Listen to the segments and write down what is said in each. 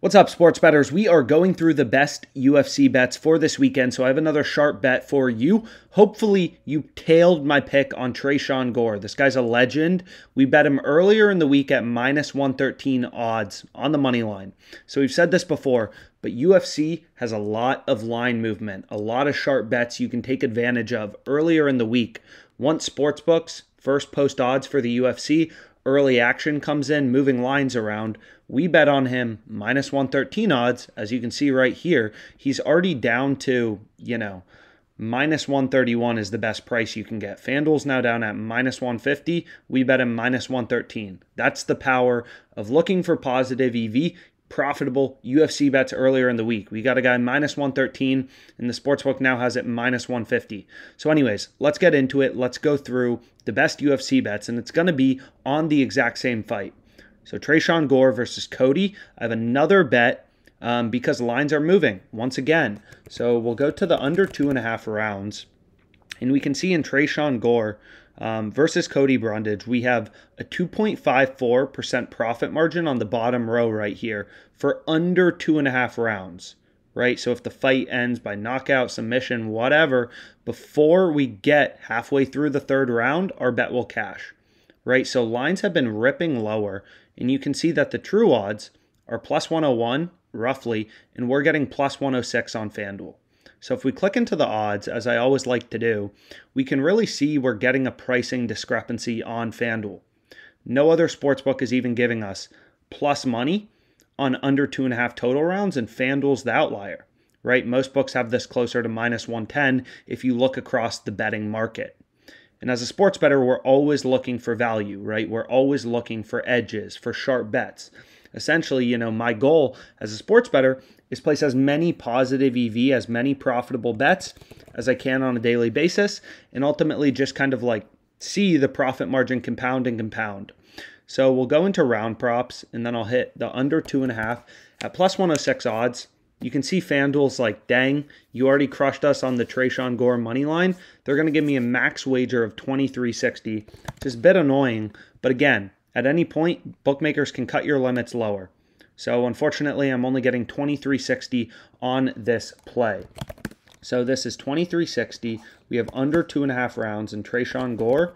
What's up, sports bettors? We are going through the best UFC bets for this weekend, so I have another sharp bet for you. Hopefully, you tailed my pick on Tresean Gore. This guy's a legend. We bet him earlier in the week at minus 113 odds on the money line. So we've said this before, but UFC has a lot of line movement, a lot of sharp bets you can take advantage of earlier in the week. Once sportsbooks first post odds for the UFC, early action comes in, moving lines around. We bet on him minus 113 odds. As you can see right here, he's already down to, minus 131 is the best price you can get. FanDuel's now down at minus 150. We bet him minus 113. That's the power of looking for positive EV, profitable UFC bets earlier in the week. We got a guy minus 113, and the sportsbook now has it minus 150. So anyways, let's get into it. Let's go through the best UFC bets, and it's going to be on the exact same fight. So Tresean Gore versus Cody. I have another bet because lines are moving once again. So we'll go to the under 2.5 rounds, and we can see in Tresean Gore versus Cody Brundage, we have a 2.54% profit margin on the bottom row right here for under 2.5 rounds, right? So if the fight ends by knockout, submission, whatever, before we get halfway through the third round, our bet will cash, right? So lines have been ripping lower, and you can see that the true odds are plus 101 roughly, and we're getting plus 106 on FanDuel. So if we click into the odds, as I always like to do, we can really see we're getting a pricing discrepancy on FanDuel. No other sportsbook is even giving us plus money on under 2.5 total rounds, and FanDuel's the outlier, right? Most books have this closer to minus 110 if you look across the betting market. And as a sports bettor, we're always looking for value, right? We're always looking for edges, for sharp bets. Essentially, my goal as a sports bettor is place as many positive EV, as many profitable bets as I can on a daily basis, and ultimately just kind of like see the profit margin compound and compound. So we'll go into round props, and then I'll hit the under 2.5 at plus 106 odds. You can see FanDuel's like, dang, you already crushed us on the Tresean Gore money line. They're going to give me a max wager of $23.60, which is a bit annoying. But again, at any point, bookmakers can cut your limits lower. So unfortunately, I'm only getting $23.60 on this play. So this is $23.60. We have under 2.5 rounds in Tresean Gore.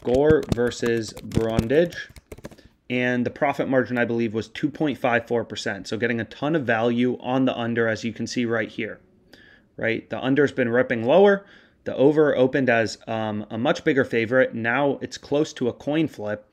Gore versus Brundage. And the profit margin, I believe, was 2.54%. So getting a ton of value on the under, as you can see right here, right? The under's been ripping lower. The over opened as a much bigger favorite. Now it's close to a coin flip,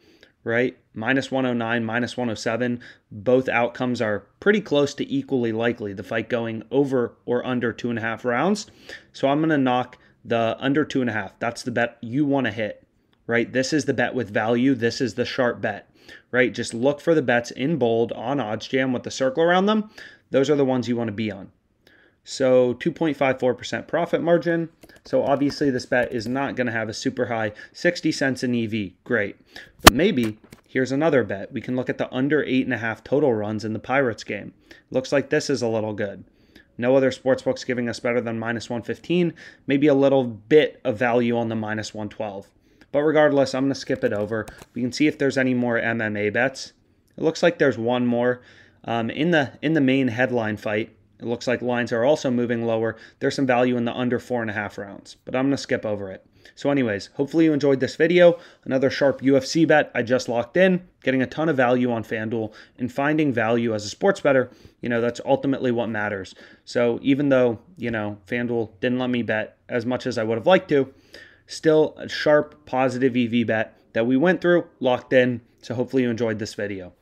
right? Minus 109, minus 107. Both outcomes are pretty close to equally likely, the fight going over or under 2.5 rounds. So I'm going to knock the under 2.5. That's the bet you want to hit, right? This is the bet with value. This is the sharp bet. Right? Just look for the bets in bold on OddsJam with the circle around them. Those are the ones you want to be on. So 2.54% profit margin. So obviously this bet is not going to have a super high 60 cents in EV. Great. But maybe here's another bet. We can look at the under 8.5 total runs in the Pirates game. Looks like this is a little good. No other sportsbooks giving us better than minus 115. Maybe a little bit of value on the minus 112. But regardless, I'm going to skip it over. We can see if there's any more MMA bets. It looks like there's one more. In the main headline fight, it looks like lines are also moving lower. There's some value in the under 4.5 rounds, but I'm going to skip over it. So anyways, hopefully you enjoyed this video. Another sharp UFC bet I just locked in, getting a ton of value on FanDuel, and finding value as a sports bettor, that's ultimately what matters. So even though, FanDuel didn't let me bet as much as I would have liked to, still a sharp, positive EV bet that we went through, locked in. So hopefully you enjoyed this video.